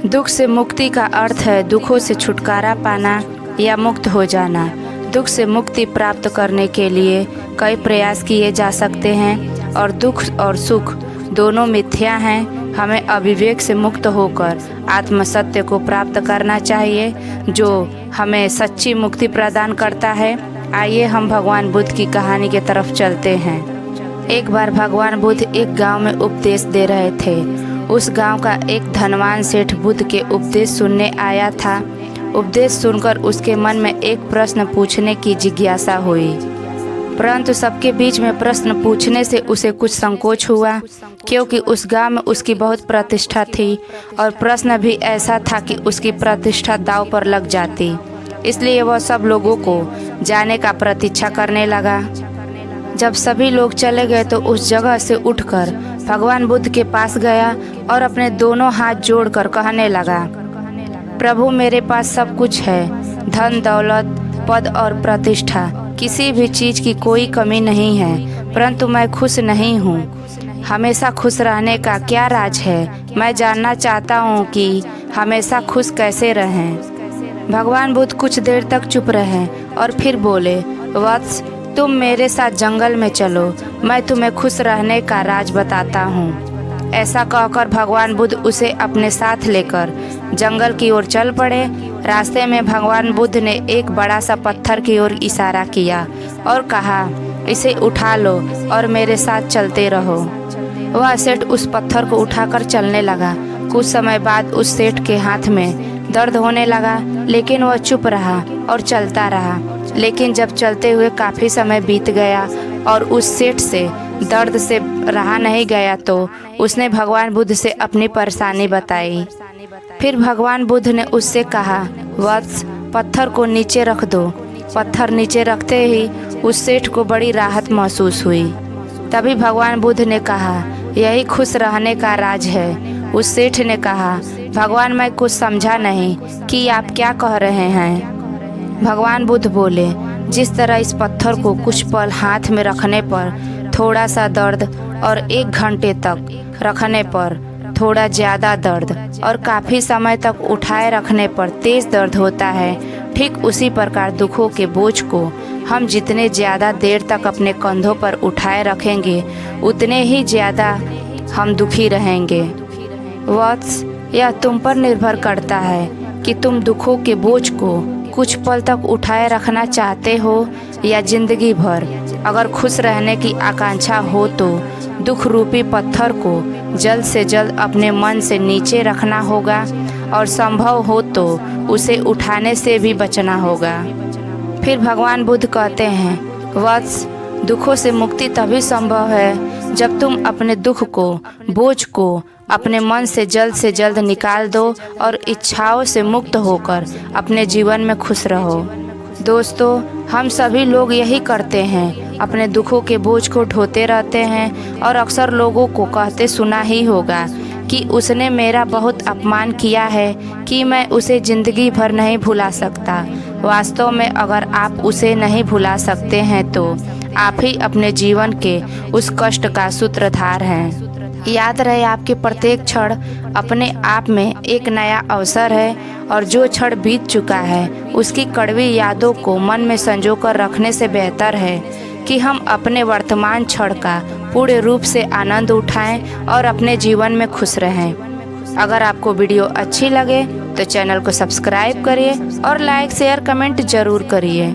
दुख से मुक्ति का अर्थ है दुखों से छुटकारा पाना या मुक्त हो जाना। दुख से मुक्ति प्राप्त करने के लिए कई प्रयास किए जा सकते हैं और दुख और सुख दोनों मिथ्या हैं। हमें अविवेक से मुक्त होकर आत्म सत्य को प्राप्त करना चाहिए जो हमें सच्ची मुक्ति प्रदान करता है। आइए हम भगवान बुद्ध की कहानी की तरफ चलते हैं। एक बार भगवान बुद्ध एक गांव में उपदेश दे रहे थे। उस गांव का एक धनवान सेठ बुद्ध के उपदेश सुनने आया था। उपदेश सुनकर उसके मन में एक प्रश्न पूछने की जिज्ञासा हुई, परंतु सबके बीच में प्रश्न पूछने से उसे कुछ संकोच हुआ, क्योंकि उस गांव में उसकी बहुत प्रतिष्ठा थी और प्रश्न भी ऐसा था कि उसकी प्रतिष्ठा दांव पर लग जाती। इसलिए वह सब लोगों को जाने का प्रतीक्षा करने लगा। जब सभी लोग चले गए तो उस जगह से उठकर भगवान बुद्ध के पास गया और अपने दोनों हाथ जोड़कर कहने लगा, प्रभु मेरे पास सब कुछ है, धन दौलत पद और प्रतिष्ठा, किसी भी चीज़ की कोई कमी नहीं है, परंतु मैं खुश नहीं हूँ। हमेशा खुश रहने का क्या राज है? मैं जानना चाहता हूँ कि हमेशा खुश कैसे रहें। भगवान बुद्ध कुछ देर तक चुप रहे और फिर बोले, वत्स तुम मेरे साथ जंगल में चलो, मैं तुम्हें खुश रहने का राज बताता हूँ। ऐसा कहकर भगवान बुद्ध उसे अपने साथ लेकर जंगल की ओर चल पड़े। रास्ते में भगवान बुद्ध ने एक बड़ा सा पत्थर की ओर इशारा किया और कहा, इसे उठा लो और मेरे साथ चलते रहो। वह सेठ उस पत्थर को उठाकर चलने लगा। कुछ समय बाद उस सेठ के हाथ में दर्द होने लगा, लेकिन वह चुप रहा और चलता रहा। लेकिन जब चलते हुए काफ़ी समय बीत गया और उस सेठ से दर्द से रहा नहीं गया तो उसने भगवान बुद्ध से अपनी परेशानी बताई। फिर भगवान बुद्ध ने उससे कहा, वत्स पत्थर को नीचे रख दो। पत्थर नीचे रखते ही उस सेठ को बड़ी राहत महसूस हुई। तभी भगवान बुद्ध ने कहा, यही खुश रहने का राज है। उस सेठ ने कहा, भगवान मैं कुछ समझा नहीं कि आप क्या कह रहे हैं। भगवान बुद्ध बोले, जिस तरह इस पत्थर को कुछ पल हाथ में रखने पर थोड़ा सा दर्द और 1 घंटे तक रखने पर थोड़ा ज़्यादा दर्द और काफ़ी समय तक उठाए रखने पर तेज़ दर्द होता है, ठीक उसी प्रकार दुखों के बोझ को हम जितने ज़्यादा देर तक अपने कंधों पर उठाए रखेंगे उतने ही ज़्यादा हम दुखी रहेंगे। वत्स यह तुम पर निर्भर करता है कि तुम दुखों के बोझ को कुछ पल तक उठाए रखना चाहते हो या जिंदगी भर। अगर खुश रहने की आकांक्षा हो तो दुख रूपी पत्थर को जल्द से जल्द अपने मन से नीचे रखना होगा और संभव हो तो उसे उठाने से भी बचना होगा। फिर भगवान बुद्ध कहते हैं, वत्स दुखों से मुक्ति तभी संभव है जब तुम अपने दुख को बोझ को अपने मन से जल्द निकाल दो और इच्छाओं से मुक्त होकर अपने जीवन में खुश रहो। दोस्तों हम सभी लोग यही करते हैं, अपने दुखों के बोझ को ढोते रहते हैं और अक्सर लोगों को कहते सुना ही होगा कि उसने मेरा बहुत अपमान किया है कि मैं उसे ज़िंदगी भर नहीं भुला सकता। वास्तव में अगर आप उसे नहीं भुला सकते हैं तो आप ही अपने जीवन के उस कष्ट का सूत्रधार हैं। याद रहे आपके प्रत्येक क्षण अपने आप में एक नया अवसर है और जो क्षण बीत चुका है उसकी कड़वी यादों को मन में संजो कर रखने से बेहतर है कि हम अपने वर्तमान क्षण का पूर्ण रूप से आनंद उठाएं और अपने जीवन में खुश रहें। अगर आपको वीडियो अच्छी लगे तो चैनल को सब्सक्राइब करिए और लाइक शेयर कमेंट जरूर करिए।